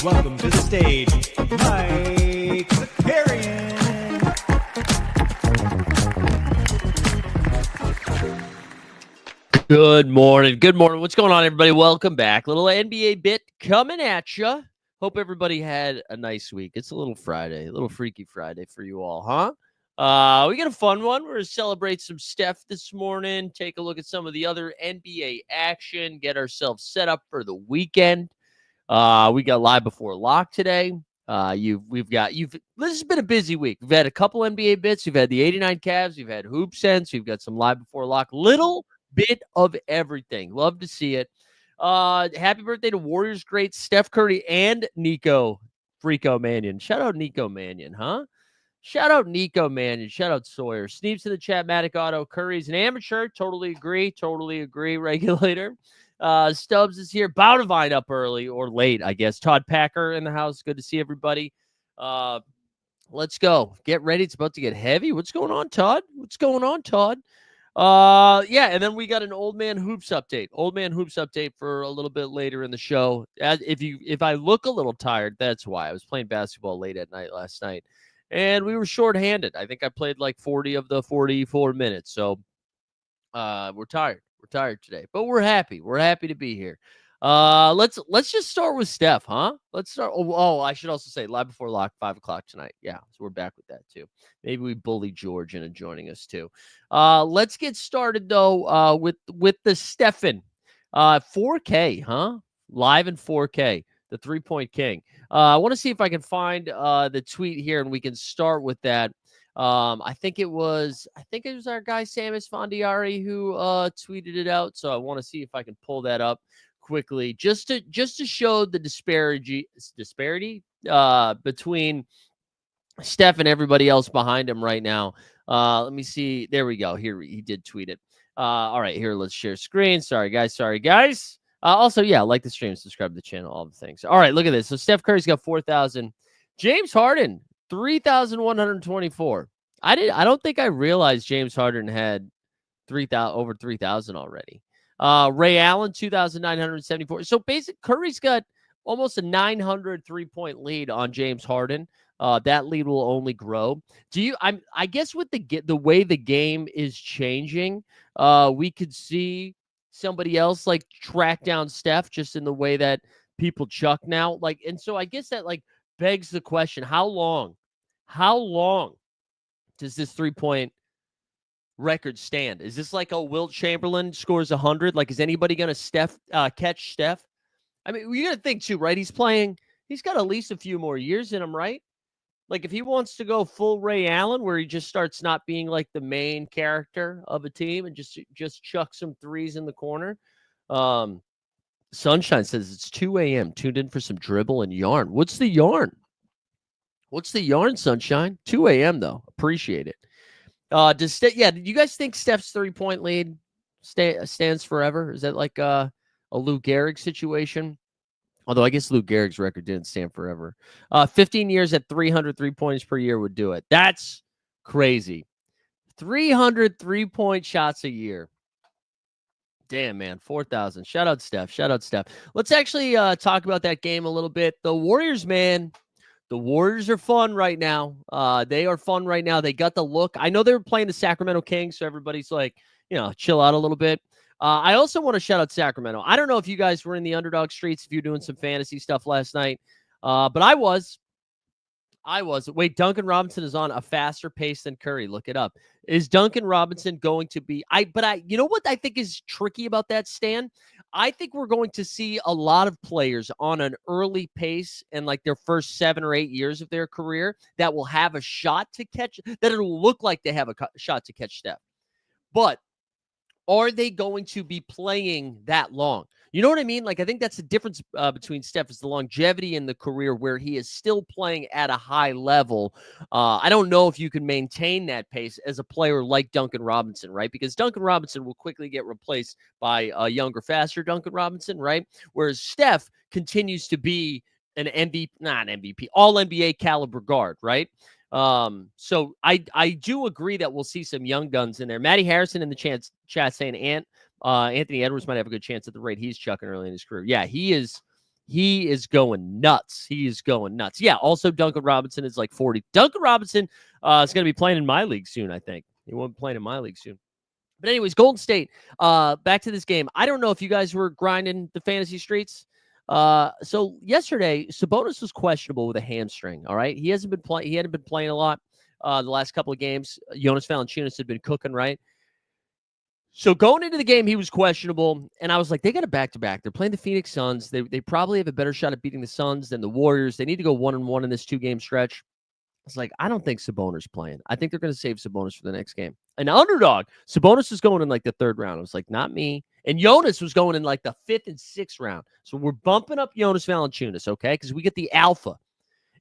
welcome to the stage, Mike Zakarian. Good morning. Good morning. What's going on, everybody? Welcome back. Little NBA bit coming at you. Hope everybody had a nice week. It's a little Friday, a little Freaky Friday for you all, huh? We got a fun one. We're going to celebrate some Steph this morning, take a look at some of the other NBA action, get ourselves set up for the weekend. We got live before lock today. This has been a busy week. We've had a couple NBA bits. We've had the 89 Cavs. We've had Hoop Sense. We've got some live before lock. Little bit of everything. Love to see it. Happy birthday to Warriors great Steph Curry and Nico Freako Mannion. Shout out Nico Mannion, huh? Shout out Nico Mannion. Shout out Sawyer. Sneeps in the chat. Matic Auto. Curry's an amateur. Totally agree. Regulator. Stubbs is here. Boudevine up early or late, I guess. Todd Packer in the house. Good to see everybody. Let's go. Get ready. It's about to get heavy. What's going on, Todd? Yeah, and then we got an Old Man Hoops update for a little bit later in the show. If I look a little tired, that's why. I was playing basketball late at night last night, and we were shorthanded. I think I played like 40 of the 44 minutes, so we're tired. We're tired today, but we're happy. We're happy to be here. Let's just start with Steph, huh? Let's start. Oh, I should also say live before lock, 5:00 tonight. Yeah, so we're back with that too. Maybe we bully George into joining us too. Let's get started though. With the Stephen, 4K, huh? Live in 4K, the 3-point king. I want to see if I can find the tweet here, and we can start with that. I think it was our guy Samus Fondiari who tweeted it out. So I want to see if I can pull that up quickly, just to show the disparity between Steph and everybody else behind him right now. Let me see. There we go. Here he did tweet it. All right, here, let's share screen. Sorry guys. Also, yeah, like the stream, subscribe to the channel, all the things. All right, look at this. So Steph Curry's got 4,000. James Harden 3,124. I don't think I realized James Harden had 3,000 over 3,000 already. Ray Allen 2,974. So basically, Curry's got almost a 900 3-point lead on James Harden. That lead will only grow. I guess with the way the game is changing, we could see somebody else like track down Steph just in the way that people chuck now. Like, and so I guess that like begs the question: how long does this 3-point record stand? Is this like a Wilt Chamberlain scores 100? Like, is anybody going to catch Steph? I mean, you got to think too, right? He's got at least a few more years in him, right? Like, if he wants to go full Ray Allen, where he just starts not being like the main character of a team and just chuck some threes in the corner. Sunshine says it's 2 a.m. Tuned in for some dribble and yarn. What's the yarn? Sunshine? 2 a.m. though. Appreciate it. Do you guys think Steph's 3-point lead stands forever? Is that like a Lou Gehrig situation? Although I guess Lou Gehrig's record didn't stand forever. 15 years at 300 3-pointers per year would do it. That's crazy. 300 3-point shots a year. Damn, man. 4,000. Shout out Steph. Let's actually talk about that game a little bit. The Warriors, man. The Warriors are fun right now. They are fun right now. They got the look. I know they were playing the Sacramento Kings, so everybody's like, chill out a little bit. I also want to shout out Sacramento. I don't know if you guys were in the underdog streets, if you're doing some fantasy stuff last night, but I was. Wait, Duncan Robinson is on a faster pace than Curry. Look it up. Is Duncan Robinson going to be? You know what I think is tricky about that, Stan? I think we're going to see a lot of players on an early pace and like their first 7 or 8 years of their career that will have a shot to catch, that it'll look like they have a shot to catch Steph. But are they going to be playing that long? You know what I mean? Like, I think that's the difference between Steph is the longevity in the career where he is still playing at a high level. I don't know if you can maintain that pace as a player like Duncan Robinson, right? Because Duncan Robinson will quickly get replaced by a younger, faster Duncan Robinson, right? Whereas Steph continues to be an MVP, all NBA caliber guard, right? So I do agree that we'll see some young guns in there. Matty Harrison in the chat saying Anthony Edwards might have a good chance at the rate he's chucking early in his career. Yeah, he is he is going nuts. He is going nuts. Yeah, also Duncan Robinson is like 40. Duncan Robinson is going to be playing in my league soon, I think. He won't be playing in my league soon. But anyways, Golden State, back to this game. I don't know if you guys were grinding the fantasy streets. So yesterday, Sabonis was questionable with a hamstring, all right? He hadn't been playing a lot the last couple of games. Jonas Valanciunas had been cooking, right? So going into the game, he was questionable, and I was like, they got a back-to-back. They're playing the Phoenix Suns. They probably have a better shot at beating the Suns than the Warriors. They need to go 1-1 in this 2-game stretch. It's like, I don't think Sabonis playing. I think they're going to save Sabonis for the next game. An underdog. Sabonis is going in like the 3rd round. I was like, not me. And Jonas was going in like the 5th and 6th round. So we're bumping up Jonas Valanciunas, okay? Because we get the alpha.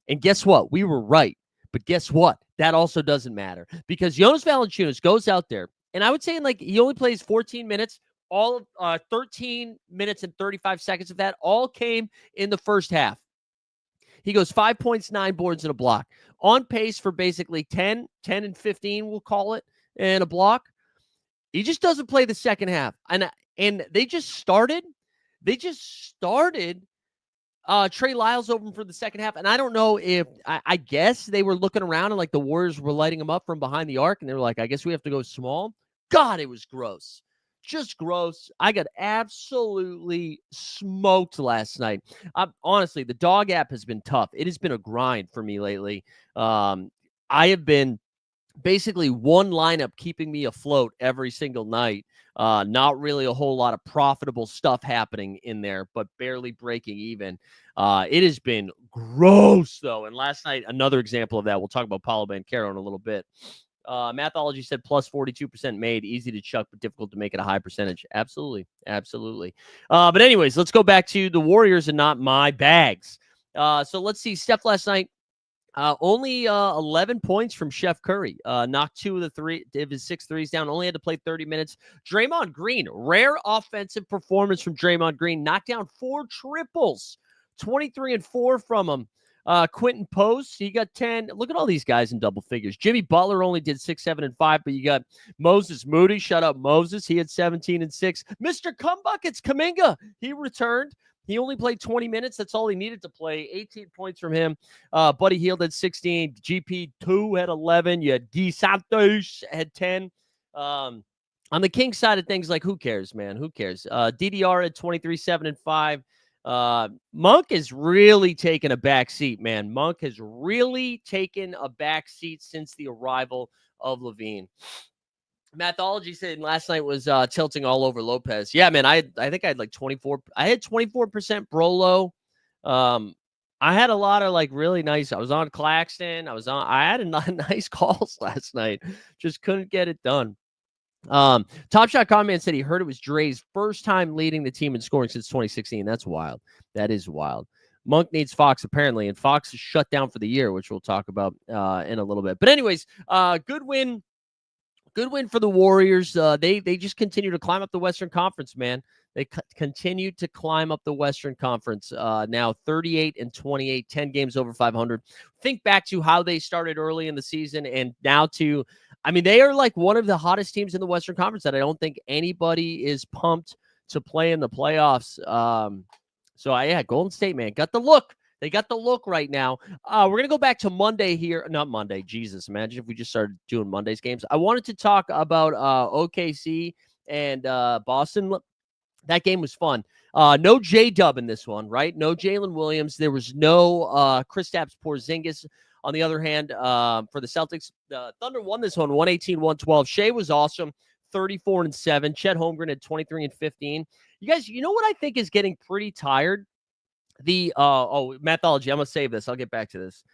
And guess what? We were right. But guess what? That also doesn't matter. Because Jonas Valanciunas goes out there, and I would say he only plays 14 minutes. All of 13 minutes and 35 seconds of that all came in the first half. He goes 5 points, 9 boards, and a block. On pace for basically 10 and 15, we'll call it, and a block. He just doesn't play the second half. And they just started Trey Lyles over for the second half. And I don't know if, I guess they were looking around and like the Warriors were lighting him up from behind the arc. And they were like, I guess we have to go small. God, it was gross. Just gross. I got absolutely smoked last night. Honestly, the dog app has been tough. It has been a grind for me lately. I have been basically one lineup keeping me afloat every single night. Not really a whole lot of profitable stuff happening in there, but barely breaking even. It has been gross, though. And last night, another example of that. We'll talk about Paolo Banchero in a little bit. Mathology said plus 42% made, easy to chuck, but difficult to make it a high percentage. Absolutely. Absolutely. But anyways, let's go back to the Warriors and not my bags. So let's see. Steph last night, only 11 points from Steph Curry. Knocked 2 of his 6 threes down. Only had to play 30 minutes. Draymond Green, rare offensive performance from Draymond Green. Knocked down 4 triples. 23 and 4 from him. Quentin Post, he got 10. Look at all these guys in double figures. Jimmy Butler only did 6, 7, and 5, but you got Moses Moody. Shut up, Moses. He had 17 and 6. Mr. Cumbuckets Kuminga, he returned. He only played 20 minutes. That's all he needed to play. 18 points from him. Buddy Hield had 16. GP2 had 11. You had Guy Santos had 10. On the Kings side of things, like, who cares, man? Who cares? DDR had 23, 7, and 5. Monk has really taken a back seat, man. Monk has really taken a back seat since the arrival of Levine. Mathology said last night was tilting all over Lopez. Yeah, man, I think I had like 24. I had 24% Brolo. I had a lot of like really nice. I was on Claxton. I had a nice calls last night. Just couldn't get it done. Top Shot comment said he heard it was Dre's first time leading the team in scoring since 2016. That's wild. That is wild. Monk needs Fox apparently, and Fox is shut down for the year, which we'll talk about in a little bit. But anyways, good win. Good win for the Warriors. They just continue to climb up the Western Conference, man. They continue to climb up the Western Conference. Now 38 and 28, 10 games over 500. Think back to how they started early in the season and now to, I mean, they are like one of the hottest teams in the Western Conference that I don't think anybody is pumped to play in the playoffs. Yeah, Golden State, man, got the look. They got the look right now. We're going to go back to Monday here. Not Monday. Jesus, imagine if we just started doing Monday's games. I wanted to talk about OKC and Boston. That game was fun. No J-Dub in this one, right? No Jalen Williams. There was no Kristaps Porzingis. On the other hand, for the Celtics, the Thunder won this one 118-112. Shea was awesome, 34 and 7. Chet Holmgren had 23 and 15. You guys, you know what I think is getting pretty tired? The Mathology, I'm gonna save this. I'll get back to this.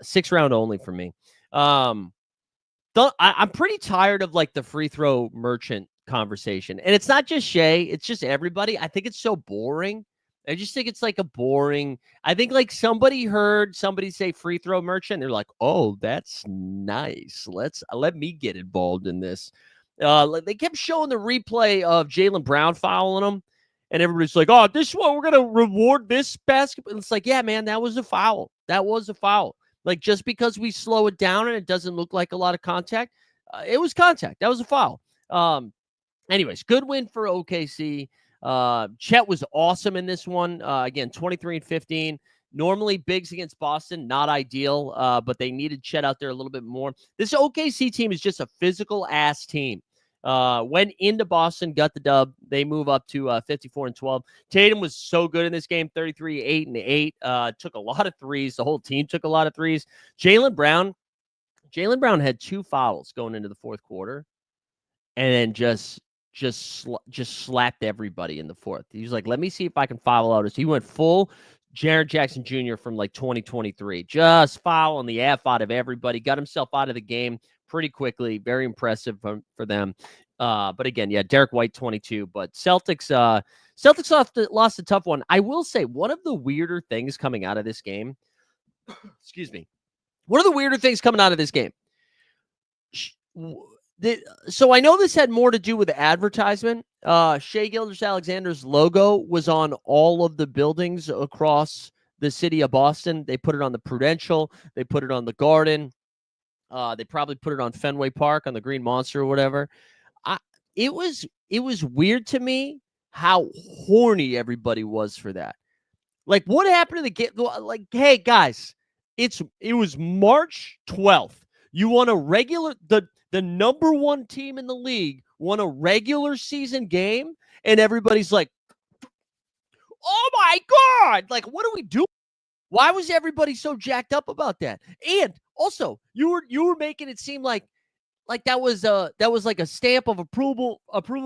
6 round only for me. I'm pretty tired of like the free throw merchant conversation, and it's not just Shea, it's just everybody. I think it's so boring. I just think it's like a boring. I think like somebody heard somebody say free throw merchant. They're like, oh, that's nice. Let me get involved in this. They kept showing the replay of Jaylen Brown fouling him. And everybody's like, oh, this is what we're going to reward this basketball. It's like, yeah, man, that was a foul. That was a foul. Like, just because we slow it down and it doesn't look like a lot of contact, it was contact. That was a foul. Anyways, good win for OKC. Chet was awesome in this one. Again, 23 and 15. Normally, bigs against Boston, not ideal, but they needed Chet out there a little bit more. This OKC team is just a physical-ass team. Went into Boston, got the dub. They move up to 54 and 12. Tatum was so good in this game, 33, 8 and 8. Took a lot of threes. The whole team took a lot of threes. Jaylen Brown had 2 fouls going into the fourth quarter, and then just slapped everybody in the fourth. He was like, let me see if I can foul out. He went full Jaren Jackson Jr. from like 2023, just fouling the F out of everybody, got himself out of the game pretty quickly. Very impressive for them. But again, yeah, Derek White, 22. But Celtics lost a tough one. I will say one of the weirder things coming out of this game, excuse me, one of the weirder things coming out of this game, so I know this had more to do with the advertisement. Shai Gilgeous-Alexander's logo was on all of the buildings across the city of Boston. They put it on the Prudential. They put it on the Garden. They probably put it on Fenway Park on the Green Monster or whatever. It was weird to me how horny everybody was for that. Like, what happened to the game? Like, hey guys, it was March 12th. You won a regular the number 1 team in the league won a regular season game, and everybody's like, "Oh my god! Like, what are we doing? Why was everybody so jacked up about that?" And also, you were making it seem like that was like a stamp of approval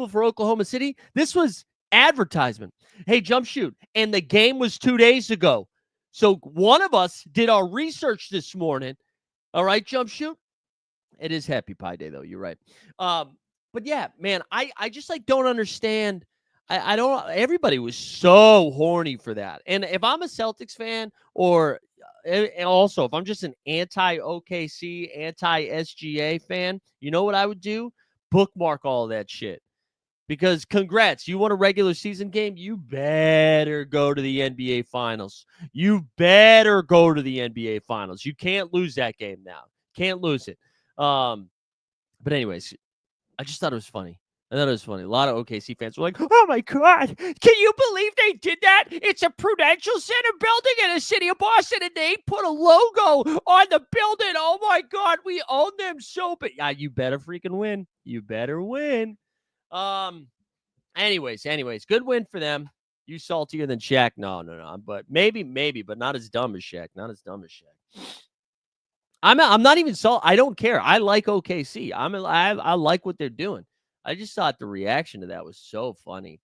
for Oklahoma City. This was advertisement. Hey, Jump Shoot, and the game was 2 days ago. So one of us did our research this morning. All right, Jump Shoot. It is Happy Pie Day, though. You're right. But yeah, man, I just like don't understand. I don't. Everybody was so horny for that. And if I'm a Celtics fan, or and also if I'm just an anti-OKC, anti-SGA fan, you know what I would do? Bookmark all of that shit. Because congrats, you won a regular season game. You better go to the NBA Finals. You better go to the NBA Finals. You can't lose that game now. Can't lose it. But anyways, I just thought it was funny. I thought it was funny. A lot of OKC fans were like, "Oh my god, can you believe they did that? It's a Prudential Center building in the city of Boston, and they put a logo on the building. Oh my god, we own them so bad." Yeah, you better freaking win. You better win. Anyways, good win for them. You saltier than Shaq? No. But maybe, but not as dumb as Shaq. Not as dumb as Shaq. I'm not even salty. I don't care. I like OKC. I like what they're doing. I just thought the reaction to that was so funny.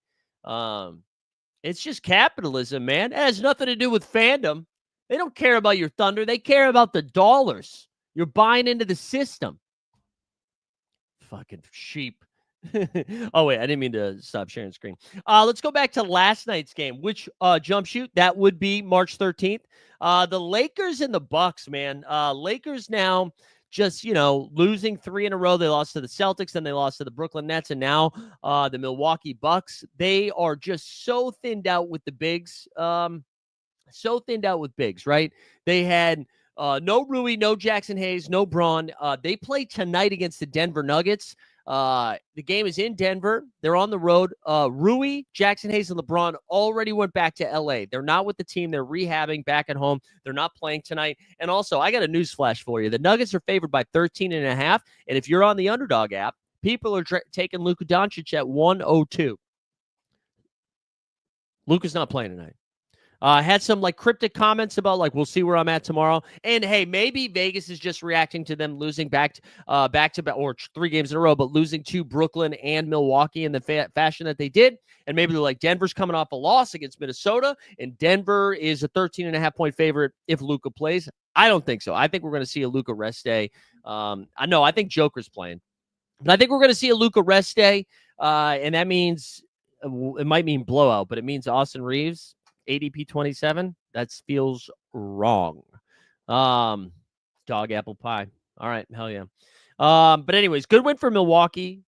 It's just capitalism, man. It has nothing to do with fandom. They don't care about your Thunder. They care about the dollars. You're buying into the system. Fucking sheep. Oh, wait, I didn't mean to stop sharing screen. Let's go back to last night's game, which Jump Shoot, that would be March 13th. The Lakers and the Bucks, man. Lakers now just, losing 3 in a row. They lost to the Celtics, then they lost to the Brooklyn Nets, and now the Milwaukee Bucks. They are just so thinned out with the bigs. Right? They had no Rui, no Jackson Hayes, no Braun. They play tonight against the Denver Nuggets. The game is in Denver. They're on the road. Rui, Jackson Hayes, and LeBron already went back to LA. They're not with the team. They're rehabbing back at home. They're not playing tonight. And also, I got a news flash for you. The Nuggets are favored by 13.5. And if you're on the Underdog app, people are taking Luka Doncic at 102. Luka's not playing tonight. Had some cryptic comments about we'll see where I'm at tomorrow. And hey, maybe Vegas is just reacting to them losing back to back or 3 games in a row, but losing to Brooklyn and Milwaukee in the fashion that they did. And maybe they're like, Denver's coming off a loss against Minnesota, and Denver is a 13.5-point favorite if Luka plays. I don't think so. I think we're going to see a Luka rest day. I think Joker's playing, but I think we're going to see a Luka rest day, and that means it might mean blowout, but it means Austin Reeves. ADP 27. That feels wrong. Dog apple pie. All right, hell yeah. But anyways, good win for Milwaukee.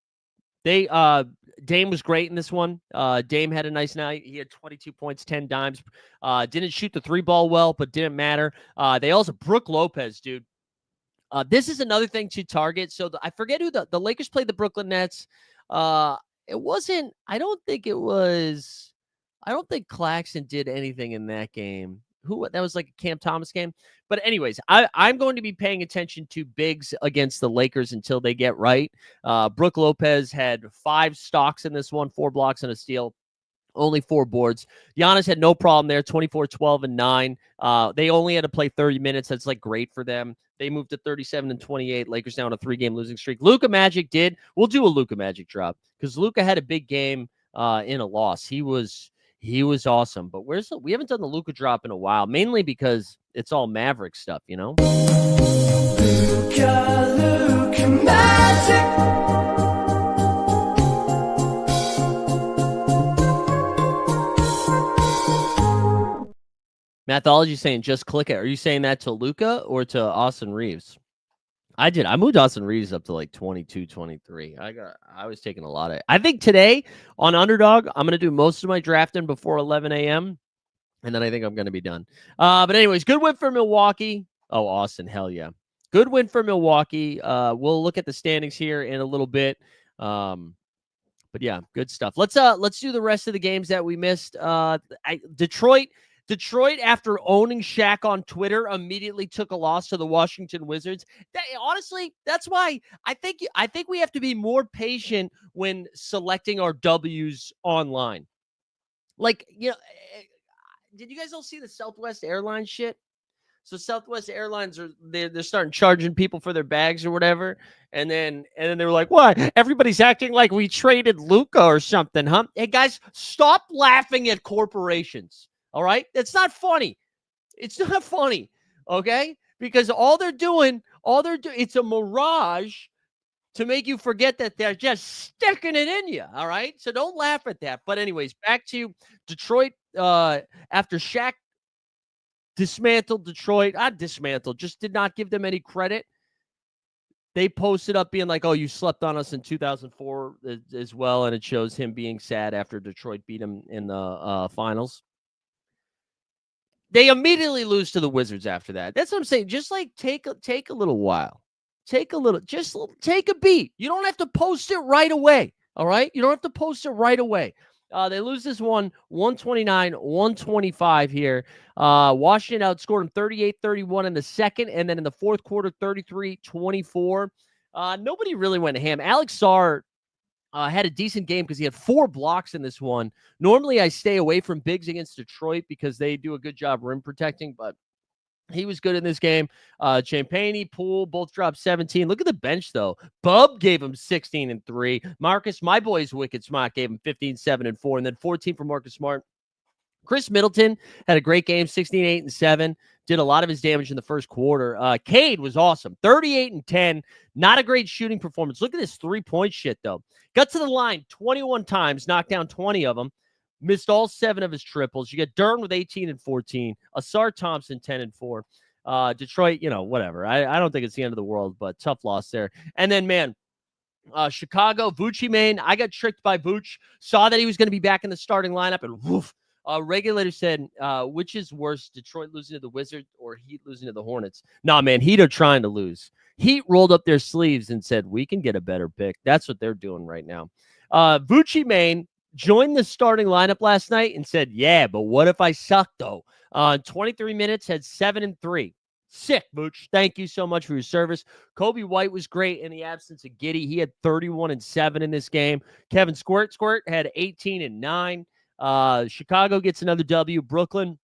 Dame was great in this one. Dame had a nice night. He had 22 points, 10 dimes. Didn't shoot the 3-ball well, but didn't matter. They also Brook Lopez, dude. This is another thing to target. So I forget who the Lakers played the Brooklyn Nets. it wasn't. I don't think it was. I don't think Claxton did anything in that game. Who that was like a Cam Thomas game. But anyways, I'm going to be paying attention to bigs against the Lakers until they get right. Brooke Lopez had 5 stocks in this one, 4 blocks and a steal. Only 4 boards. Giannis had no problem there, 24, 12, and 9. They only had to play 30 minutes. That's like great for them. They moved to 37 and 28. Lakers now on a 3-game losing streak. Luka Magic did. We'll do a Luka Magic drop because Luka had a big game in a loss. He was awesome. But we haven't done the Luka drop in a while, mainly because it's all Maverick stuff, you know? Luka Magic. Mathology saying just click it. Are you saying that to Luka or to Austin Reeves? I did. I moved Austin Reeves up to like 22, 23. I was taking a lot of. I think today on Underdog, I'm going to do most of my drafting before 11 a.m. And then I think I'm going to be done. But anyways, good win for Milwaukee. Oh, Austin, hell yeah. Good win for Milwaukee. We'll look at the standings here in a little bit. But yeah, good stuff. Let's do the rest of the games that we missed. Detroit, after owning Shaq on Twitter, immediately took a loss to the Washington Wizards. Honestly, that's why I think we have to be more patient when selecting our W's online. Like, you know, did you guys all see the Southwest Airlines shit? So Southwest Airlines they're starting charging people for their bags or whatever, and then they were like, "What? Everybody's acting like we traded Luka or something, huh?" Hey guys, stop laughing at corporations. All right, that's not funny. It's not funny, okay? Because all they're doing, it's a mirage to make you forget that they're just sticking it in you. All right, so don't laugh at that. But anyways, back to Detroit. After Shaq dismantled Detroit. Just did not give them any credit. They posted up being like, "Oh, you slept on us in 2004 as well," and it shows him being sad after Detroit beat him in the finals. They immediately lose to the Wizards after that. That's what I'm saying. Just like take a little while. Take a beat. You don't have to post it right away. All right? You don't have to post it right away. They lose this one 129-125 here. Washington outscored them 38-31 in the second, and then in the fourth quarter, 33-24. Nobody really went ham. Alex Sarr had a decent game because he had 4 blocks in this one. Normally, I stay away from bigs against Detroit because they do a good job rim protecting, but he was good in this game. Champagny, Poole, both dropped 17. Look at the bench, though. Bub gave him 16 and 3. Marcus, my boy's Wicked Smart, gave him 15, 7, and 4. And then 14 for Marcus Smart. Chris Middleton had a great game, 16, 8, and 7. Did a lot of his damage in the first quarter. Cade was awesome, 38 and 10. Not a great shooting performance. Look at this 3-point shit, though. Got to the line 21 times, knocked down 20 of them. Missed all 7 of his triples. You get Dern with 18 and 14. Asar Thompson, 10 and 4. Detroit, whatever. I don't think it's the end of the world, but tough loss there. And then, man, Chicago, Vucci Main. I got tricked by Vooch. Saw that he was going to be back in the starting lineup, and woof. Regulator said, which is worse, Detroit losing to the Wizards or Heat losing to the Hornets? Nah, man, Heat are trying to lose. Heat rolled up their sleeves and said, we can get a better pick. That's what they're doing right now. Vucci Main joined the starting lineup last night and said, yeah, but what if I suck, though? 23 minutes, had 7 and 3. Sick, Vooch. Thank you so much for your service. Kobe White was great in the absence of Giddey. He had 31 and 7 in this game. Kevin Squirt had 18 and 9. Chicago gets another W. Brooklyn,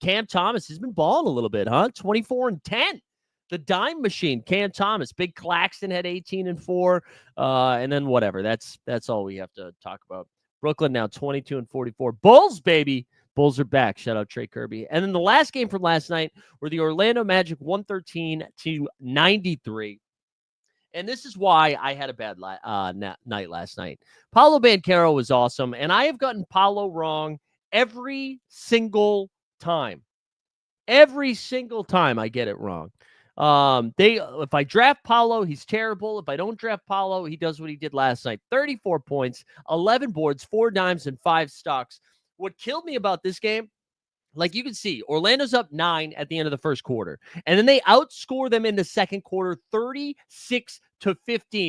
Cam Thomas has been balling a little bit, huh? 24 and 10. The dime machine, Cam Thomas. Big Claxton had 18 and 4. And then whatever. That's all we have to talk about. Brooklyn now 22 and 44. Bulls, baby. Bulls are back. Shout out Trey Kirby. And then the last game from last night were the Orlando Magic 113-93. And this is why I had a bad night last night. Paolo Banchero was awesome, and I have gotten Paolo wrong every single time. Every single time I get it wrong. If I draft Paolo, he's terrible. If I don't draft Paolo, he does what he did last night. 34 points, 11 boards, 4 dimes, and 5 stocks. What killed me about this game, like you can see, Orlando's up 9 at the end of the first quarter. And then they outscore them in the second quarter 36-15.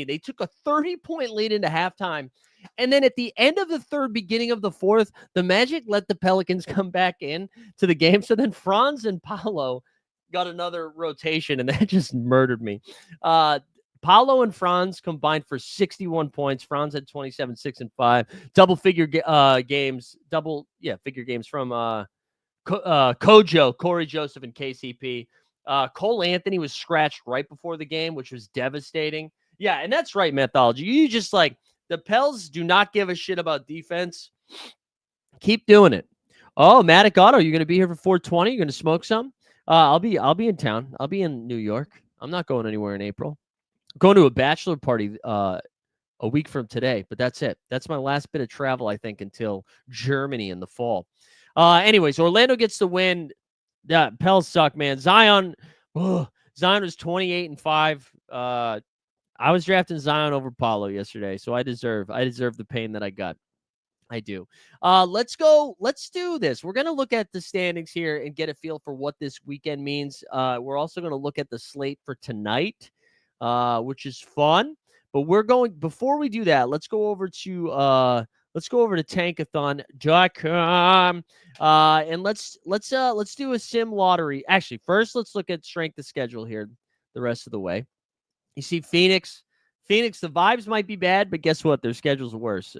They took a 30-point lead into halftime. And then at the end of the third, beginning of the fourth, the Magic let the Pelicans come back in to the game. So then Franz and Paolo got another rotation, and that just murdered me. Paolo and Franz combined for 61 points. Franz had 27, 6, and 5. Double figure games, figure games from Kojo, Corey Joseph, and KCP. Cole Anthony was scratched right before the game, which was devastating. Yeah, and that's right, Mythology. You just like the Pels do not give a shit about defense. Keep doing it. Oh, Matic Auto, you're going to be here for 420? You're going to smoke some? I'll be in town. I'll be in New York. I'm not going anywhere in April. I'm going to a bachelor party a week from today, but that's it. That's my last bit of travel, I think, until Germany in the fall. Anyways, Orlando gets the win. Yeah, Pels suck, man. Zion was 28-5. I was drafting Zion over Paulo yesterday, so I deserve the pain that I got. I do. Let's go. Let's do this. We're going to look at the standings here and get a feel for what this weekend means. We're also going to look at the slate for tonight, which is fun. But before we do that, let's go over to tankathon.com. And let's do a sim lottery. Actually, first let's look at strength of schedule here the rest of the way. You see Phoenix, the vibes might be bad, but guess what? Their schedule's worse.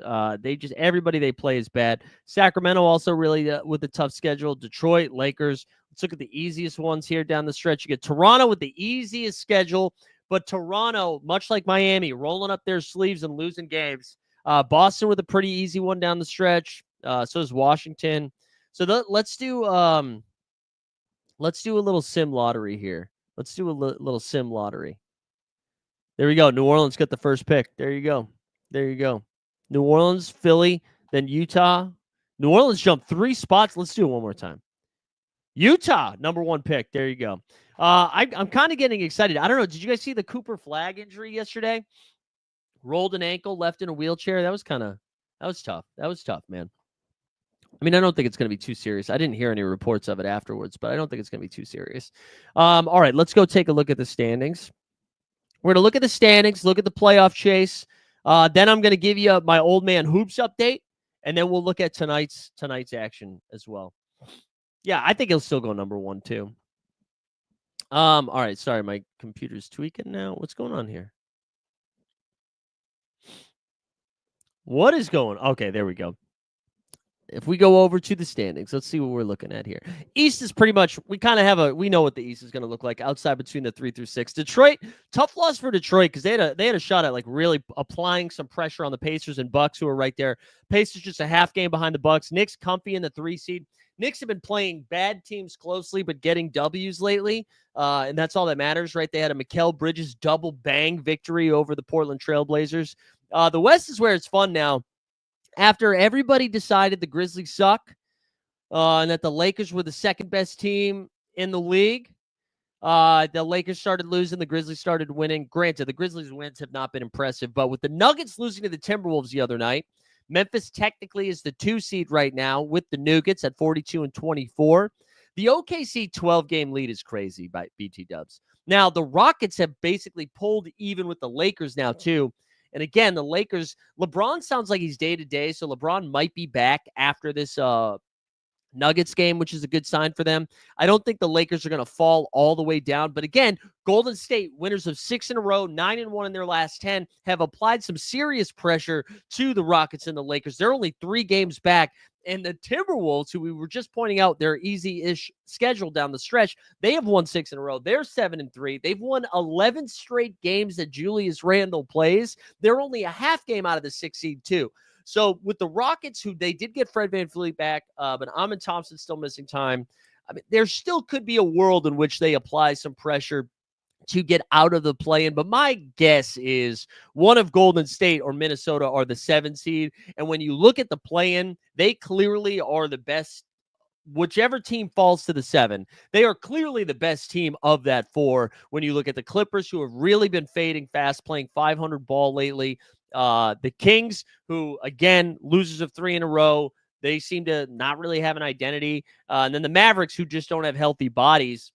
Everybody they play is bad. Sacramento also really with a tough schedule. Detroit, Lakers. Let's look at the easiest ones here down the stretch. You get Toronto with the easiest schedule, but Toronto, much like Miami, rolling up their sleeves and losing games. Boston with a pretty easy one down the stretch. So is Washington. So let's do a little sim lottery here. Let's do a little sim lottery. There we go. New Orleans got the first pick. There you go. New Orleans, Philly, then Utah. New Orleans jumped 3 spots. Let's do it one more time. Utah, number 1 pick. There you go. I'm kind of getting excited. I don't know. Did you guys see the Cooper Flag injury yesterday? Rolled an ankle, left in a wheelchair. That was tough. That was tough, man. I mean, I don't think it's going to be too serious. I didn't hear any reports of it afterwards, but I don't think it's going to be too serious. All right, let's go take a look at the standings. We're going to look at the standings, look at the playoff chase. Then I'm going to give you my old man hoops update, and then we'll look at tonight's action as well. Yeah, I think he'll still go number 1 too. All right, sorry, my computer's tweaking now. What's going on here? What is going? Okay, there we go. If we go over to the standings, let's see what we're looking at here. East is pretty much, we know what the East is going to look like outside between the 3 through 6. Detroit, tough loss for Detroit because they had a shot at like really applying some pressure on the Pacers and Bucks who are right there. Pacers just a half game behind the Bucks. Knicks comfy in the 3 seed. Knicks have been playing bad teams closely, but getting W's lately. And that's all that matters, right? They had a Mikal Bridges double bang victory over the Portland Trailblazers. The West is where it's fun now. After everybody decided the Grizzlies suck and that the Lakers were the second best team in the league, the Lakers started losing. The Grizzlies started winning. Granted, the Grizzlies' wins have not been impressive, but with the Nuggets losing to the Timberwolves the other night, Memphis technically is the 2 seed right now with the Nuggets at 42-24. The OKC 12-game lead is crazy by BT Dubs. Now, the Rockets have basically pulled even with the Lakers now, too. And again, the Lakers, LeBron sounds like he's day-to-day, so LeBron might be back after this Nuggets game, which is a good sign for them. I don't think the Lakers are going to fall all the way down. But again, Golden State, winners of 6 in a row, 9-1 in their last 10, have applied some serious pressure to the Rockets and the Lakers. They're only 3 games back. And the Timberwolves, who we were just pointing out, their easy-ish schedule down the stretch, they have won 6 in a row. They're 7-3. They've won 11 straight games that Julius Randle plays. They're only a half game out of the 6 seed, too. So with the Rockets, who they did get Fred VanVleet back, but Amon Thompson's still missing time, I mean, there still could be a world in which they apply some pressure to get out of the play-in. But my guess is one of Golden State or Minnesota are the 7 seed. And when you look at the play-in, they clearly are the best. Whichever team falls to the 7, they are clearly the best team of that 4. When you look at the Clippers, who have really been fading fast, playing 500 ball lately. The Kings, who, again, losers of 3 in a row. They seem to not really have an identity. And then the Mavericks, who just don't have healthy bodies.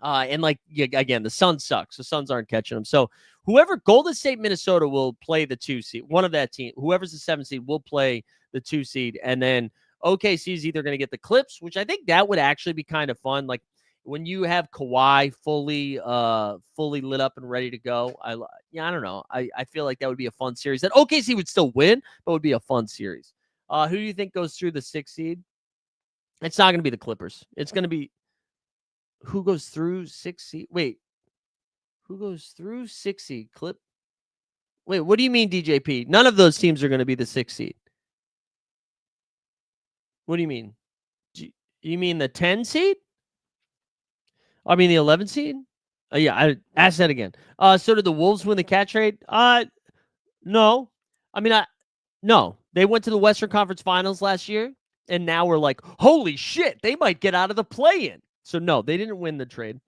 And like, yeah, again, the Suns sucks. The Suns aren't catching them. So whoever, Golden State, Minnesota will play the 2 seed. One of that team, whoever's the 7 seed, will play the 2 seed. And then OKC is either going to get the Clips, which I think that would actually be kind of fun. Like when you have Kawhi fully lit up and ready to go. I don't know. I feel like that would be a fun series. That OKC would still win, but would be a fun series. Who do you think goes through the 6 seed? It's not going to be the Clippers. It's going to be who goes through 6 seed? Wait, who goes through 6 seed? Wait, what do you mean, DJP? None of those teams are going to be the 6 seed. What do you mean? You mean the 10 seed? I mean the 11 seed? Yeah, I asked that again. So did the Wolves win the cat trade? No. I mean, no. They went to the Western Conference Finals last year, and now we're like, holy shit, they might get out of the play-in. So no, they didn't win the trade.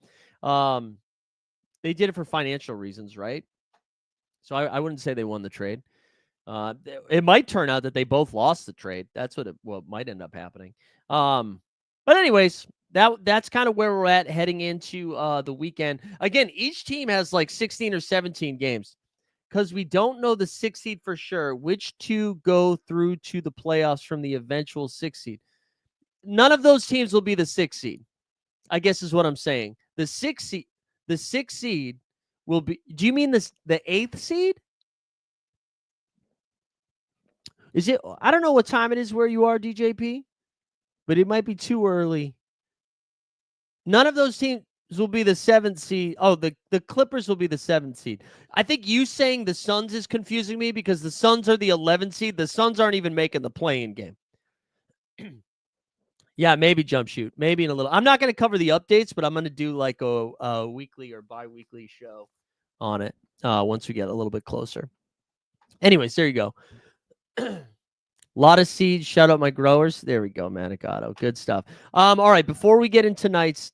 They did it for financial reasons, right? So I wouldn't say they won the trade. It might turn out that they both lost the trade. That's what might end up happening. But anyways, that's kind of where we're at heading into the weekend. Again, each team has like 16 or 17 games because we don't know the 6 seed for sure. Which two go through to the playoffs from the eventual 6 seed? None of those teams will be the 6 seed, I guess is what I'm saying. The 6 seed will be. Do you mean the 8th seed? Is it? I don't know what time it is where you are, DJP, but it might be too early. None of those teams will be the 7th seed. Oh, the Clippers will be the 7th seed. I think you saying the Suns is confusing me because the Suns are the 11th seed. The Suns aren't even making the play-in game. Yeah, maybe jump shoot. Maybe in a little. I'm not going to cover the updates, but I'm going to do like a weekly or bi-weekly show on it once we get a little bit closer. Anyways, there you go. A lot of seeds. Shout out my growers. There we go, Manicato. Good stuff. All right, before we get into tonight's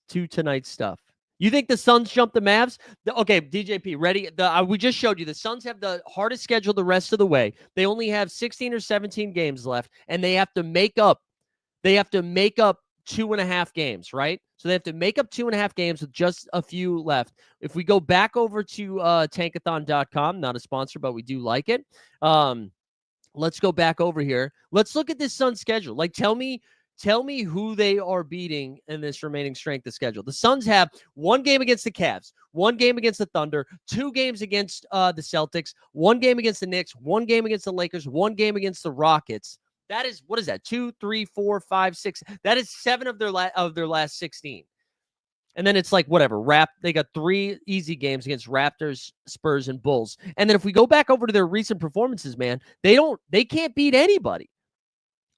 stuff, you think the Suns jump the Mavs? Okay, DJP, ready? We just showed you the Suns have the hardest schedule the rest of the way. They only have 16 or 17 games left, and they have to make up 2.5 games, right? So they have to make up 2.5 games with just a few left. If we go back over to tankathon.com, not a sponsor, but we do like it. Let's go back over here. Let's look at this Suns schedule. Like, tell me who they are beating in this remaining strength of schedule. The Suns have 1 game against the Cavs, 1 game against the Thunder, 2 games against the Celtics, 1 game against the Knicks, 1 game against the Lakers, 1 game against the Rockets. That is, what is that? 2, 3, 4, 5, 6. That is 7 of their last 16. And then it's like, whatever. They got 3 easy games against Raptors, Spurs, and Bulls. And then if we go back over to their recent performances, man, they can't beat anybody.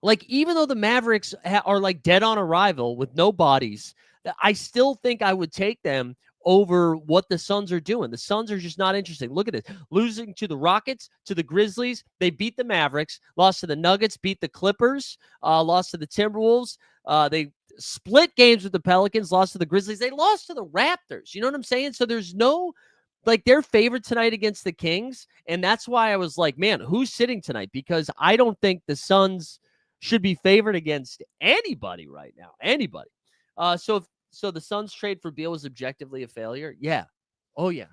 Like, even though the Mavericks are like dead on arrival with no bodies, I still think I would take them over what the Suns are doing. The Suns are just not interesting. Look at this. Losing to the Rockets, to the Grizzlies. They beat the Mavericks, lost to the Nuggets, beat the Clippers, lost to the Timberwolves. They split games with the Pelicans, lost to the Grizzlies. They lost to the Raptors. You know what I'm saying? So there's no, like, they're favored tonight against the Kings. And that's why I was like, man, who's sitting tonight? Because I don't think the Suns should be favored against anybody right now. Anybody. So the Suns trade for Beal was objectively a failure. Yeah. Oh yeah.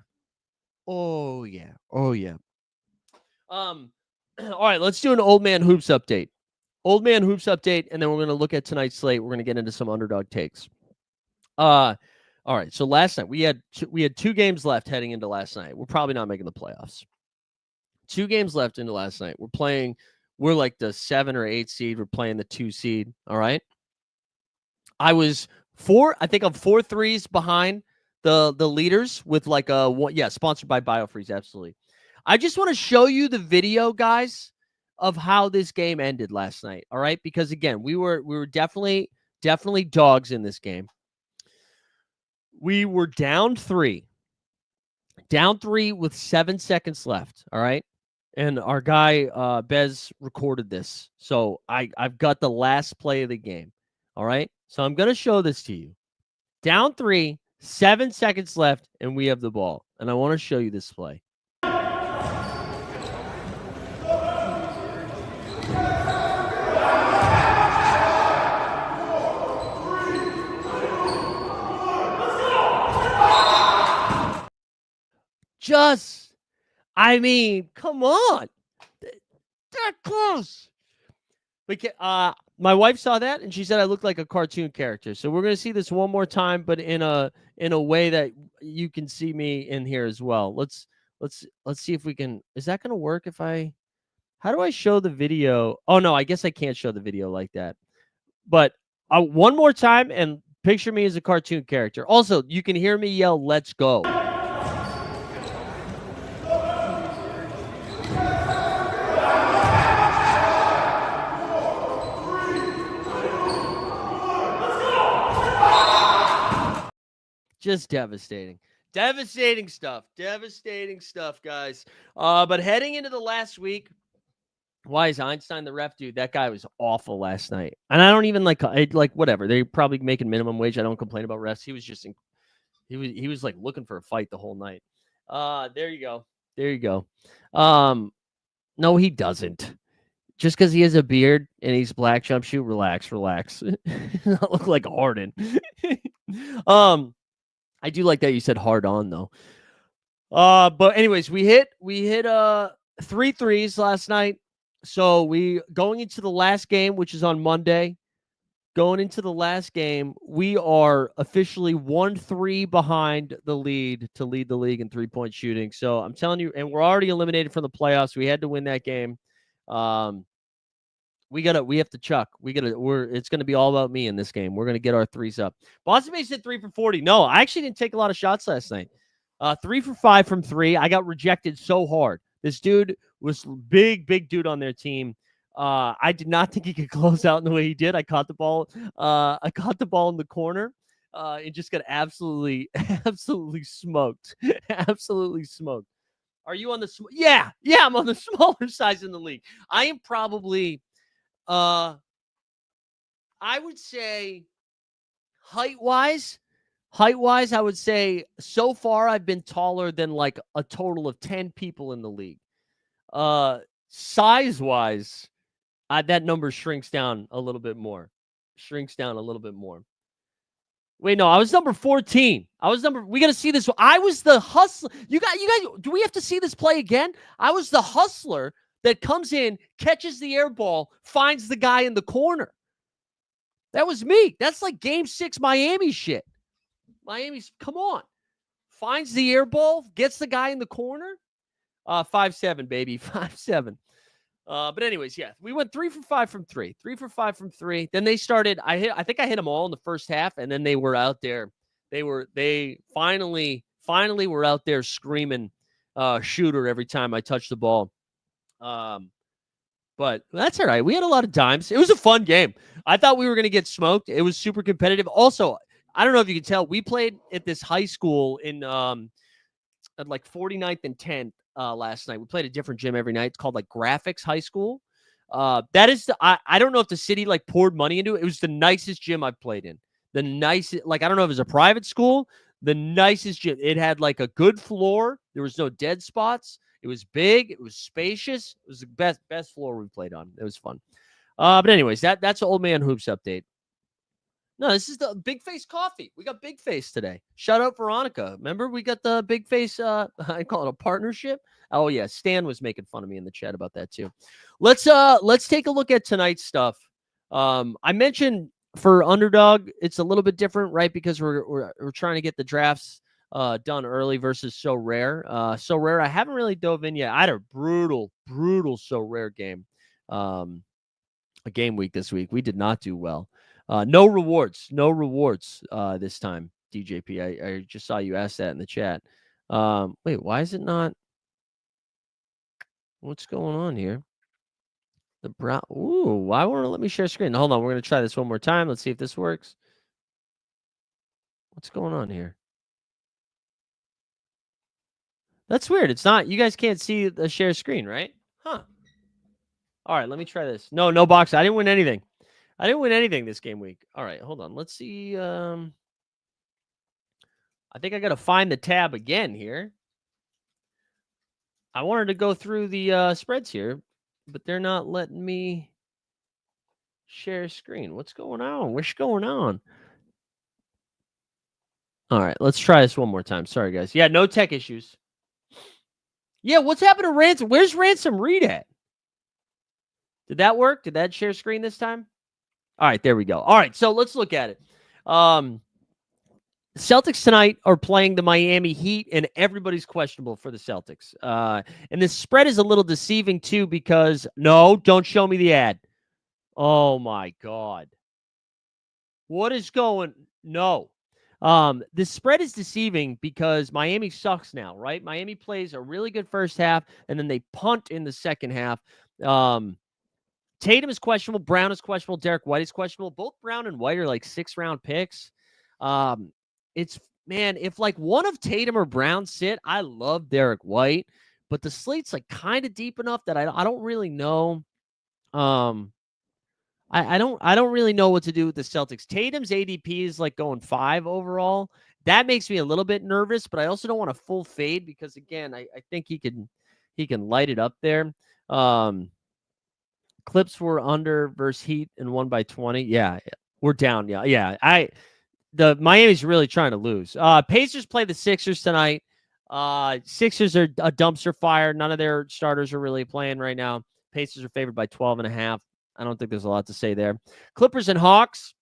Oh yeah. Oh yeah. All right, let's do an old man hoops update. Old man hoops update, and then we're going to look at tonight's slate. We're going to get into some underdog takes. All right, so last night we had 2 games left heading into last night. We're probably not making the playoffs. 2 games left into last night. We're like the 7 or 8 seed. We're playing the 2 seed. All right. I think I'm 4 threes behind the leaders with like sponsored by BioFreeze. Absolutely. I just want to show you the video, guys, of how this game ended last night. All right. Because again, we were definitely dogs in this game. We were down 3 with 7 seconds left. All right. And our guy, Bez, recorded this. So I've got the last play of the game. All right. So I'm going to show this to you. Down 3, 7 seconds left, and we have the ball. And I want to show you this play. I mean, come on. That close. My wife saw that and she said I looked like a cartoon character. So we're gonna see this one more time, but in a way that you can see me in here as well. Let's see if we can. Is that gonna work? How do I show the video? Oh no, I guess I can't show the video like that. But one more time and picture me as a cartoon character. Also, you can hear me yell, "Let's go." Just devastating. Devastating stuff. Devastating stuff, guys. But heading into the last week, why is Einstein the ref? Dude, that guy was awful last night. And I don't even like whatever. They're probably making minimum wage. I don't complain about refs. He was just he was like looking for a fight the whole night. There you go. There you go. No, he doesn't. Just because he has a beard and he's black jump shoot, relax. Not look like Harden. I do like that you said hard on though. But anyways, we hit 3 threes last night. So we going into the last game, which is on Monday. Going into the last game, we are officially 1-3 behind the lead to lead the league in 3-point shooting. So I'm telling you, and we're already eliminated from the playoffs. We had to win that game. We have to chuck. It's gonna be all about me in this game. We're gonna get our threes up. Boston Bay said 3 for 40. No, I actually didn't take a lot of shots last night. 3 for 5 from 3. I got rejected so hard. This dude was big dude on their team. I did not think he could close out in the way he did. I caught the ball. I caught the ball in the corner. It just got absolutely smoked. Absolutely smoked. Are you on the? Yeah, I'm on the smaller size in the league. I am probably. I would say height-wise, I would say so far I've been taller than like a total of 10 people in the league. Size-wise, that number shrinks down a little bit more. Wait, no, I was number 14. We got to see this. I was the hustler. You guys, do we have to see this play again? I was the hustler that comes in, catches the air ball, finds the guy in the corner. That was me. That's like game 6 Miami shit. Come on. Finds the air ball, gets the guy in the corner. 5'7", baby. 5'7". But anyways, yeah, we went 3 for 5 from 3. 3 for 5 from 3. Then they started. I think I hit them all in the first half, and then they were out there. They finally were out there screaming shooter every time I touched the ball. But that's all right. We had a lot of dimes. It was a fun game. I thought we were going to get smoked. It was super competitive. Also, I don't know if you can tell, we played at this high school in at like 49th and 10th last night. We played a different gym every night. It's called like Graphics High School. That is I don't know if the city like poured money into it. It was the nicest gym I've played in. The nicest, like I don't know if it was a private school. The nicest gym. It had like a good floor. There was no dead spots. It was big. It was spacious. It was the best floor we played on. It was fun. But anyways, that's the Old Man Hoops update. No, this is the Big Face Coffee. We got Big Face today. Shout out Veronica. Remember we got the Big Face, I call it a partnership. Oh yeah, Stan was making fun of me in the chat about that too. Let's take a look at tonight's stuff. I mentioned for Underdog, it's a little bit different, right? Because we're trying to get the drafts done early versus SORARE. SORARE, I haven't really dove in yet. I had a brutal SORARE game. A game week this week. We did not do well. No rewards this time, DJP. I just saw you ask that in the chat. Wait, why is it not? What's going on here? The brown. Ooh, why won't it let me share screen? Hold on, we're gonna try this one more time. Let's see if this works. What's going on here? That's weird. It's not. You guys can't see the share screen, right? Huh. All right, let me try this. No box. I didn't win anything. This game week. All right, hold on. Let's see. I think I got to find the tab again here. I wanted to go through the spreads here, but they're not letting me share screen. What's going on? What's going on? All right, let's try this one more time. Sorry, guys. Yeah, no tech issues. Yeah, what's happened to Ransom? Where's Ransom Reed at? Did that work? Did that share screen this time? All right, there we go. All right, so let's look at it. Celtics tonight are playing the Miami Heat, and everybody's questionable for the Celtics. And this spread is a little deceiving, too, because, no, don't show me the ad. Oh, my God. What is going? No. The spread is deceiving because Miami sucks now, right? Miami plays a really good first half, and then they punt in the second half. Tatum is questionable. Brown is questionable. Derek White is questionable. Both Brown and White are like 6th-round picks. It's, man, if like one of Tatum or Brown sit, I love Derek White, but the slate's like kind of deep enough that I don't really know. I don't really know what to do with the Celtics. Tatum's ADP is like going 5 overall. That makes me a little bit nervous, but I also don't want a full fade because again, I think he can light it up there. Clips were under versus Heat and won by 20. Yeah, we're down. Yeah. The Miami's really trying to lose. Pacers play the Sixers tonight. Sixers are a dumpster fire. None of their starters are really playing right now. Pacers are favored by 12.5. I don't think there's a lot to say there. Clippers and Hawks.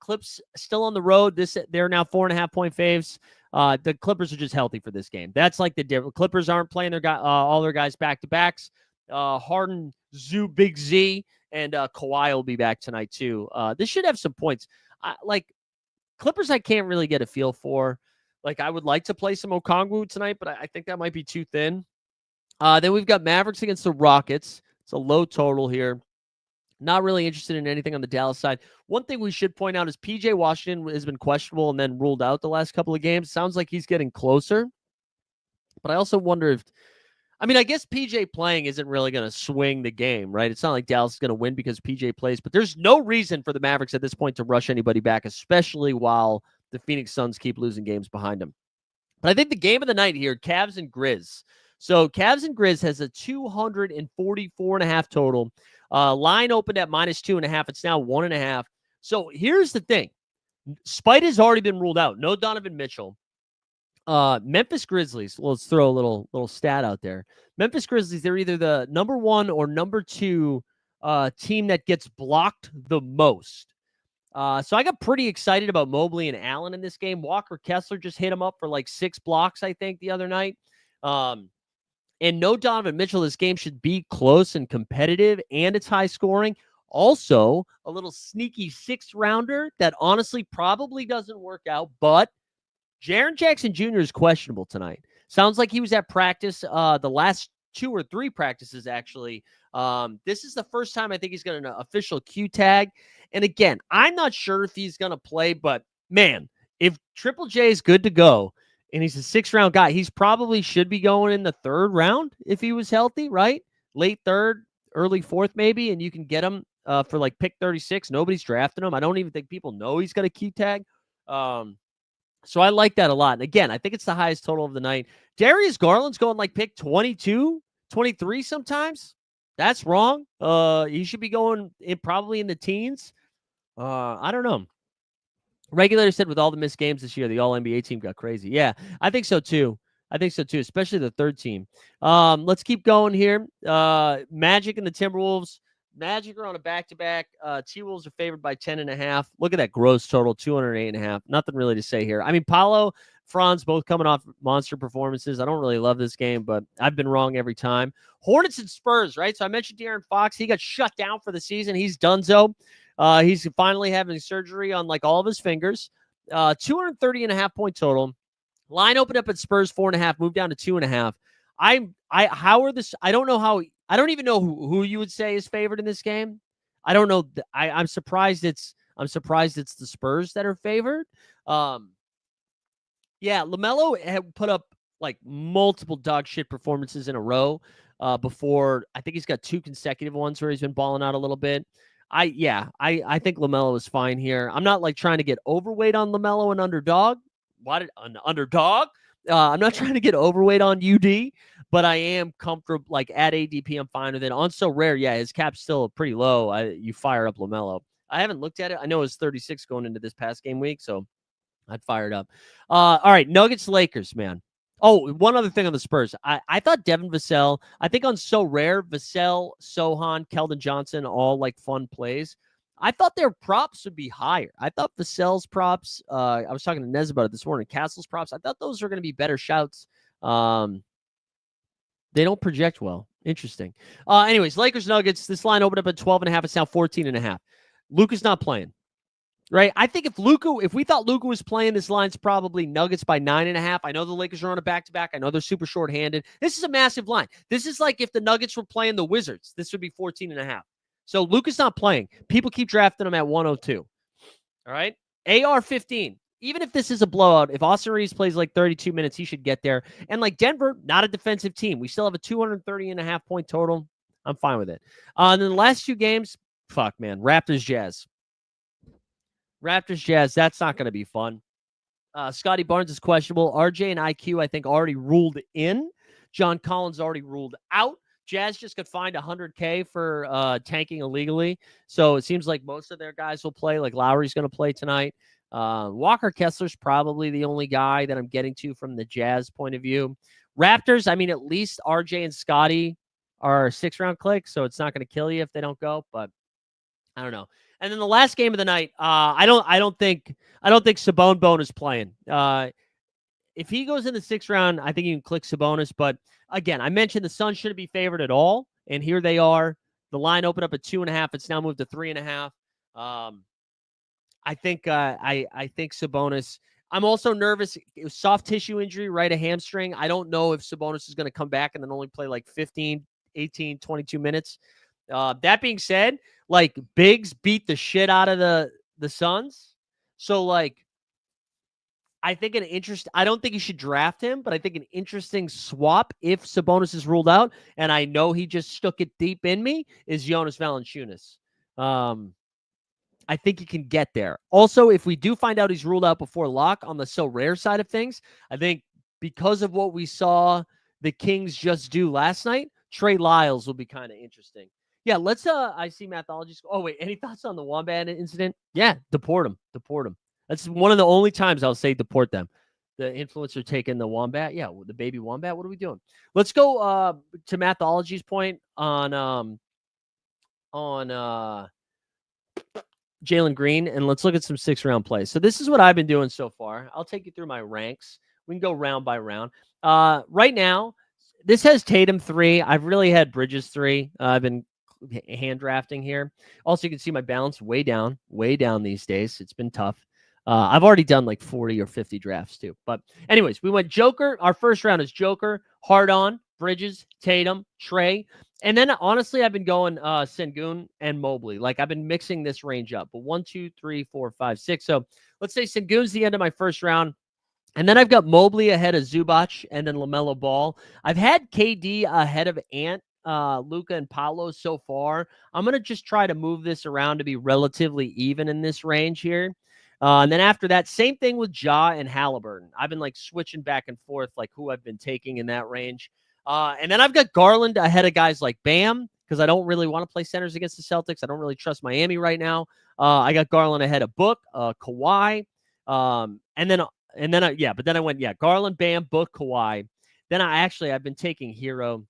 Clips still on the road. They're now 4.5-point faves. The Clippers are just healthy for this game. That's like the difference. Clippers aren't playing all their guys back to backs. Harden, Big Z, and Kawhi will be back tonight too. This should have some points. Like Clippers, I can't really get a feel for. Like I would like to play some Okongwu tonight, but I think that might be too thin. Then we've got Mavericks against the Rockets. It's a low total here. Not really interested in anything on the Dallas side. One thing we should point out is PJ Washington has been questionable and then ruled out the last couple of games. Sounds like he's getting closer. But I also wonder if, I guess PJ playing isn't really going to swing the game, right? It's not like Dallas is going to win because PJ plays, but there's no reason for the Mavericks at this point to rush anybody back, especially while the Phoenix Suns keep losing games behind them. But I think the game of the night here, Cavs and Grizz. So Cavs and Grizz has a 244.5 total. Line opened at -2.5. It's now 1.5. So here's the thing. Spite has already been ruled out. No Donovan Mitchell. Memphis Grizzlies. Let's throw a little stat out there. Memphis Grizzlies, they're either the number 1 or number 2 team that gets blocked the most. So I got pretty excited about Mobley and Allen in this game. Walker Kessler just hit him up for like 6 blocks, I think, the other night. And no Donovan Mitchell. This game should be close and competitive, and it's high scoring. Also, a little sneaky 6th-rounder that honestly probably doesn't work out, but Jaren Jackson Jr. is questionable tonight. Sounds like he was at practice the last 2 or 3 practices, actually. This is the first time I think he's got an official Q tag. And again, I'm not sure if he's going to play, but man, if Triple J is good to go and he's a 6th-round guy, he's probably should be going in the 3rd round if he was healthy, right? Late 3rd, early 4th maybe, and you can get him for like pick 36. Nobody's drafting him. I don't even think people know he's got a Q tag. So I like that a lot. And again, I think it's the highest total of the night. Darius Garland's going like pick 22, 23 sometimes. That's wrong. He should be going probably in the teens. I don't know. Regulator said with all the missed games this year, the All-NBA team got crazy. Yeah, I think so too. Especially the 3rd team. Let's keep going here. Magic and the Timberwolves. Magic are on a back-to-back. T-Wolves are favored by 10.5. Look at that gross total, 208.5. Nothing really to say here. Paolo, Franz, both coming off monster performances. I don't really love this game, but I've been wrong every time. Hornets and Spurs, right? So I mentioned De'Aaron Fox. He got shut down for the season. He's donezo. He's finally having surgery on like all of his fingers. 230.5 point total. Line opened up at Spurs 4.5, moved down to 2.5. I don't even know who you would say is favored in this game. I don't know. I'm surprised it's the Spurs that are favored. Yeah, LaMelo had put up like multiple dog shit performances in a row before. I think he's got 2 consecutive ones where he's been balling out a little bit. I think LaMelo is fine here. I'm not like trying to get overweight on LaMelo and underdog. An underdog? I'm not trying to get overweight on UD, but I am comfortable. Like at ADP, I'm fine with it. On SORARE, yeah, his cap's still pretty low. You fire up LaMelo. I haven't looked at it. I know it's 36 going into this past game week, so I'd fire it up. All right, Nuggets Lakers, man. Oh, one other thing on the Spurs. I thought Devin Vassell, I think on SORARE, Vassell, Sohan, Keldon Johnson, all like fun plays. I thought their props would be higher. I thought Vassell's props, I was talking to Nez about it this morning, Castle's props, I thought those were going to be better shouts. They don't project well. Interesting. Anyways, Lakers Nuggets, this line opened up at 12.5. It's now 14.5. Luka's not playing. Right. I think if we thought Luka was playing, this line's probably Nuggets by 9.5. I know the Lakers are on a back-to-back. I know they're super short-handed. This is a massive line. This is like if the Nuggets were playing the Wizards, this would be 14.5. So Luka's not playing. People keep drafting him at 102. All right. AR 15. Even if this is a blowout, if Austin Reeves plays like 32 minutes, he should get there. And like Denver, not a defensive team. We still have a 230.5 point total. I'm fine with it. And then the last two games, fuck, man. Raptors Jazz. Raptors Jazz, that's not going to be fun. Scotty Barnes is questionable. RJ and IQ, I think, already ruled in. John Collins already ruled out. Jazz just could find $100K for tanking illegally. So it seems like most of their guys will play. Like Lowry's going to play tonight. Walker Kessler's probably the only guy that I'm getting to from the Jazz point of view. Raptors, I mean, at least RJ and Scotty are 6-round clicks, so it's not going to kill you if they don't go, but I don't know. And then the last game of the night, I don't think Sabonis is playing. If he goes in the 6th round, I think you can click Sabonis. But again, I mentioned the Suns shouldn't be favored at all, and here they are. The line opened up at 2.5. It's now moved to 3.5. I think Sabonis. I'm also nervous. It was soft tissue injury, right? A hamstring. I don't know if Sabonis is going to come back and then only play like 15, 18, 22 minutes. That being said, like bigs beat the shit out of the Suns. So like, I think I don't think you should draft him, but I think an interesting swap if Sabonis is ruled out, and I know he just stuck it deep in me, is Jonas Valanciunas. I think he can get there. Also, if we do find out he's ruled out before lock on the SORARE side of things, I think because of what we saw the Kings just do last night, Trey Lyles will be kind of interesting. Yeah, let's I see Mathology. Oh, wait, any thoughts on the Wombat incident? Yeah, deport him. That's one of the only times I'll say deport them. The influencer taking the Wombat. Yeah, the baby Wombat. What are we doing? Let's go to Mathology's point on Jalen Green, and let's look at some 6-round plays. So this is what I've been doing so far. I'll take you through my ranks. We can go round by round. Right now, this has Tatum 3. I've really had Bridges 3. I've been hand drafting here. Also, you can see my balance way down these days. It's been tough. I've already done like 40 or 50 drafts too. But anyways, we went Joker. Our first round is Joker, Hard-On, Bridges, Tatum, Trey. And then honestly, I've been going Sengun and Mobley. Like I've been mixing this range up. But 1, 2, 3, 4, 5, 6. So let's say Sengun's the end of my first round. And then I've got Mobley ahead of Zubac and then LaMelo Ball. I've had KD ahead of Ant, Luka, and Paolo so far. I'm going to just try to move this around to be relatively even in this range here. And then after that, same thing with Ja and Halliburton. I've been like switching back and forth, like who I've been taking in that range. And then I've got Garland ahead of guys like Bam, because I don't really want to play centers against the Celtics. I don't really trust Miami right now. I got Garland ahead of Book, Kawhi. But then I went, Garland, Bam, Book, Kawhi. Then I've been taking Hero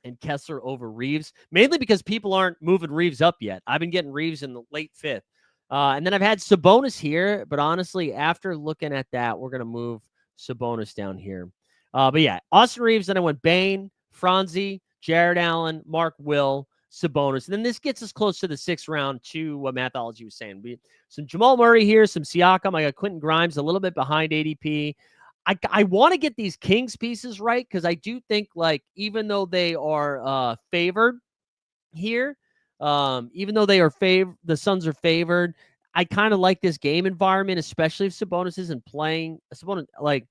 and Kessler over Reeves, mainly because people aren't moving Reeves up yet. I've been getting Reeves in the late 5th. And then I've had Sabonis here, but honestly, after looking at that, we're going to move Sabonis down here. But yeah, Austin Reeves, then I went Bane, Franzi, Jared Allen, Mark Will, Sabonis. And then this gets us close to the 6th round to what Mathology was saying. Some Jamal Murray here, some Siakam. I got Quentin Grimes a little bit behind ADP. I want to get these Kings pieces right because I do think, like, even though they are favored here, even though the Suns are favored, I kind of like this game environment, especially if Sabonis isn't playing. Sabonis, like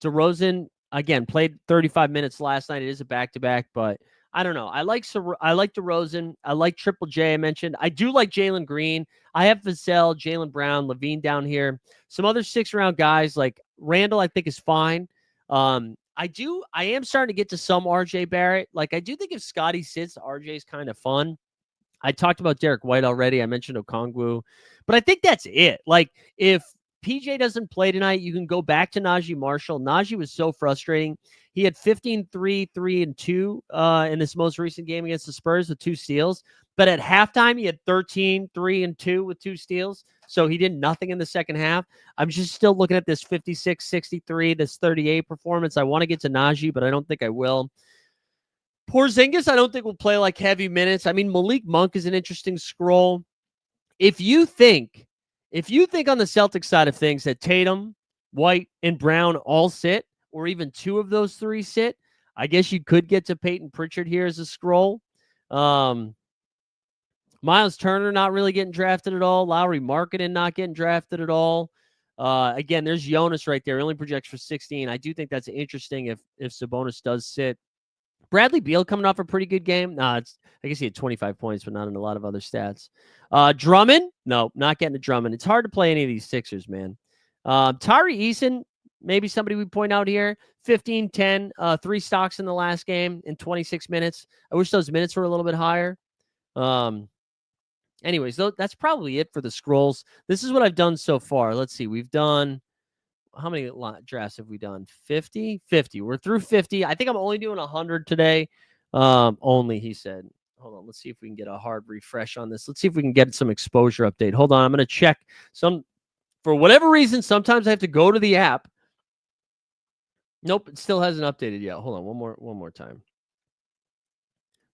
DeRozan, again, played 35 minutes last night. It is a back-to-back, but I don't know. I like DeRozan. I like Triple J I mentioned. I do like Jalen Green. I have Vassell, Jaylen Brown, Levine down here. Some other 6th-round guys like Randall I think is fine. I am starting to get to some RJ Barrett. Like I do think if Scotty sits, RJ is kind of fun. I talked about Derek White already. I mentioned Okongwu. But I think that's it. Like if PJ doesn't play tonight, you can go back to Najee Marshall. Najee was so frustrating. He had 15, 3, 3, and 2 in this most recent game against the Spurs with 2 steals. But at halftime, he had 13, 3, and 2 with 2 steals. So he did nothing in the second half. I'm just still looking at this 56, 63, this 38 performance. I want to get to Najee, but I don't think I will. Porzingis, I don't think will play like heavy minutes. I mean, Malik Monk is an interesting scroll. If you think on the Celtics side of things that Tatum, White, and Brown all sit, or even 2 of those 3 sit, I guess you could get to Peyton Pritchard here as a scroll. Miles Turner not really getting drafted at all. Lowry Markkanen not getting drafted at all. Again, there's Jonas right there. He only projects for 16. I do think that's interesting if Sabonis does sit. Bradley Beal coming off a pretty good game. I guess he had 25 points, but not in a lot of other stats. Drummond? No, not getting to Drummond. It's hard to play any of these Sixers, man. Tyree Eason, maybe somebody we point out here. 15, 10, 3 stocks in the last game in 26 minutes. I wish those minutes were a little bit higher. Anyways, that's probably it for the scrolls. This is what I've done so far. Let's see. We've done... How many drafts have we done? 50? 50. We're through 50. I think I'm only doing 100 today. Only, he said. Hold on. Let's see if we can get a hard refresh on this. Let's see if we can get some exposure update. Hold on. I'm going to check for whatever reason, sometimes I have to go to the app. Nope. It still hasn't updated yet. Hold on. One more time.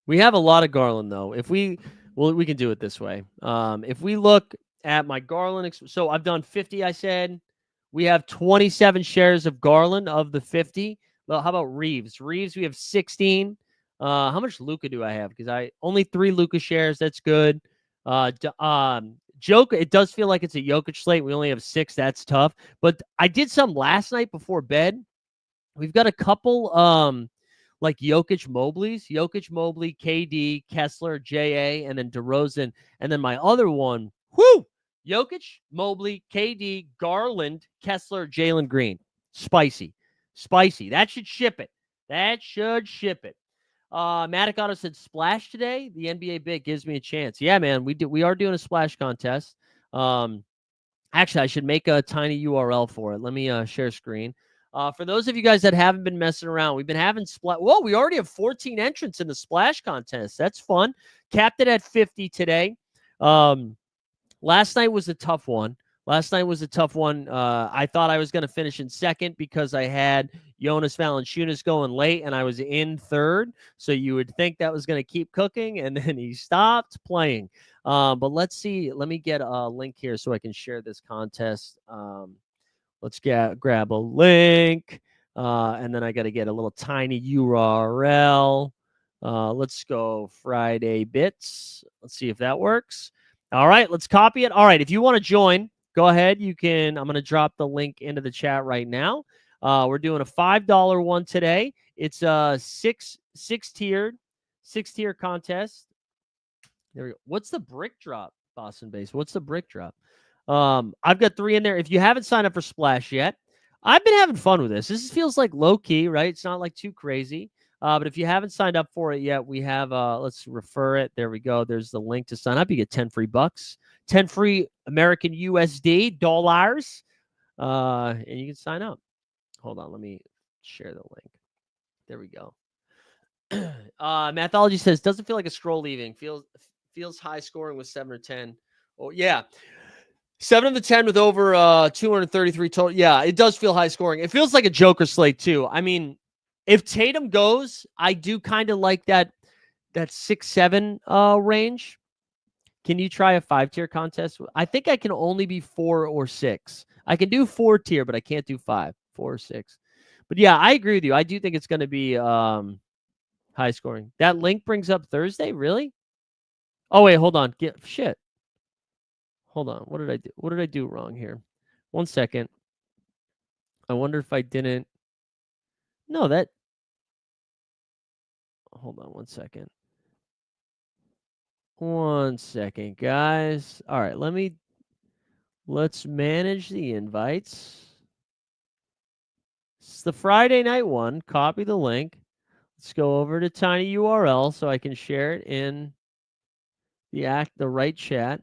We have a lot of Garland, though. We can do it this way. If we look at my Garland, so I've done 50, I said. We have 27 shares of Garland of the 50. Well, how about Reeves? Reeves, we have 16. How much Luka do I have? Because only 3 Luka shares. That's good. Joke, it does feel like it's a Jokic slate. We only have 6. That's tough. But I did some last night before bed. We've got a couple like Jokic Mobleys. Jokic Mobley, KD, Kessler, JA, and then DeRozan. And then my other one, Jokic, Mobley, KD, Garland, Kessler, Jalen Green. Spicy. That should ship it. Matic Auto said splash today. The NBA bit gives me a chance. Yeah, man, we are doing a splash contest. Actually, I should make a tiny URL for it. Let me share screen. For those of you guys that haven't been messing around, we've been having Whoa, we already have 14 entrants in the splash contest. That's fun. Capped it at 50 today. Last night was a tough one. I thought I was going to finish in second because I had Jonas Valanciunas going late and I was in third. So you would think that was going to keep cooking, and then he stopped playing. But let's see. Let me get a link here so I can share this contest. Let's grab a link. And then I got to get a little tiny URL. Let's go Friday Bits. Let's see if that works. All right, let's copy it. All right, if you want to join, go ahead. You can. I'm going to drop the link into the chat right now. We're doing a $5 one today. It's a six tier contest. There we go. What's the brick drop, Boston Base? What's the brick drop? I've got 3 in there. If you haven't signed up for Splash yet, I've been having fun with this. This feels like low key, right? It's not like too crazy. But if you haven't signed up for it yet, we have, let's refer it. There we go. There's the link to sign up. You get 10 free bucks, 10 free American USD dollars. And you can sign up. Hold on. Let me share the link. There we go. Mathology says, doesn't feel like a scroll leaving. Feels high scoring with 7 or 10. Oh, yeah. 7 of the 10 with over 233 total. Yeah, it does feel high scoring. It feels like a Joker slate, too. I mean, if Tatum goes, I do kind of like that 6-7 range. Can you try a 5-tier contest? I think I can only be 4 or 6. I can do 4-tier, but I can't do 5, 4 or 6. But yeah, I agree with you. I do think it's going to be high scoring. That link brings up Thursday, really? Oh wait, hold on. Shit. Hold on. What did I do? What did I do wrong here? 1 second. I wonder if I didn't. No, that. Hold on 1 second. 1 second, guys. All right, let's manage the invites. It's the Friday night one. Copy the link. Let's go over to tiny URL so I can share it in the right chat.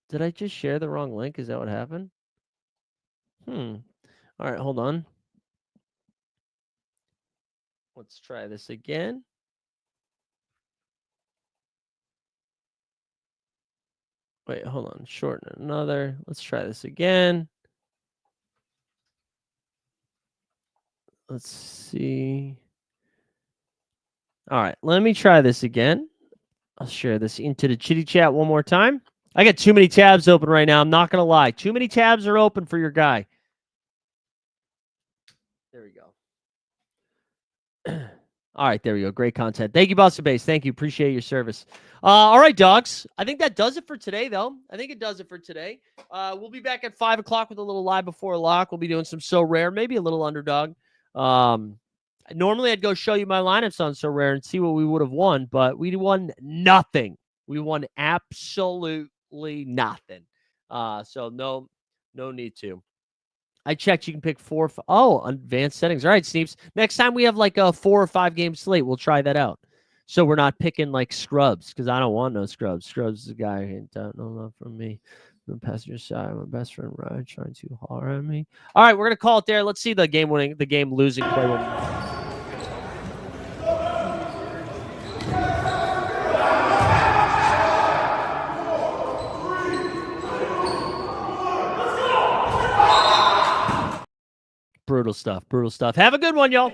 Did I just share the wrong link? Is that what happened? All right, hold on. Let's try this again. Wait, hold on. Shorten another. Let's try this again. Let's see. All right, let me try this again. I'll share this into the chitty chat one more time. I got too many tabs open right now. I'm not going to lie. Too many tabs are open for your guy. There we go. All right, there we go. Great content. Thank you, Buster Base. Thank you. Appreciate your service. All right, dogs. I think that does it for today, though. I think it does it for today. We'll be back at 5 o'clock with a little live before lock. We'll be doing some So Rare, maybe a little underdog. Normally, I'd go show you my lineups on So Rare and see what we would have won, but we won nothing. We won absolutely nothing. So no need to. I checked. You can pick 4. Advanced settings. All right, Sneeps. Next time we have like a 4 or 5 game slate, we'll try that out. So we're not picking like scrubs because I don't want no scrubs. Scrubs is a guy who don't know enough from me. The passenger side, my best friend Ryan trying too hard at me. All right, we're gonna call it there. Let's see the game losing play. Brutal stuff. Have a good one, y'all.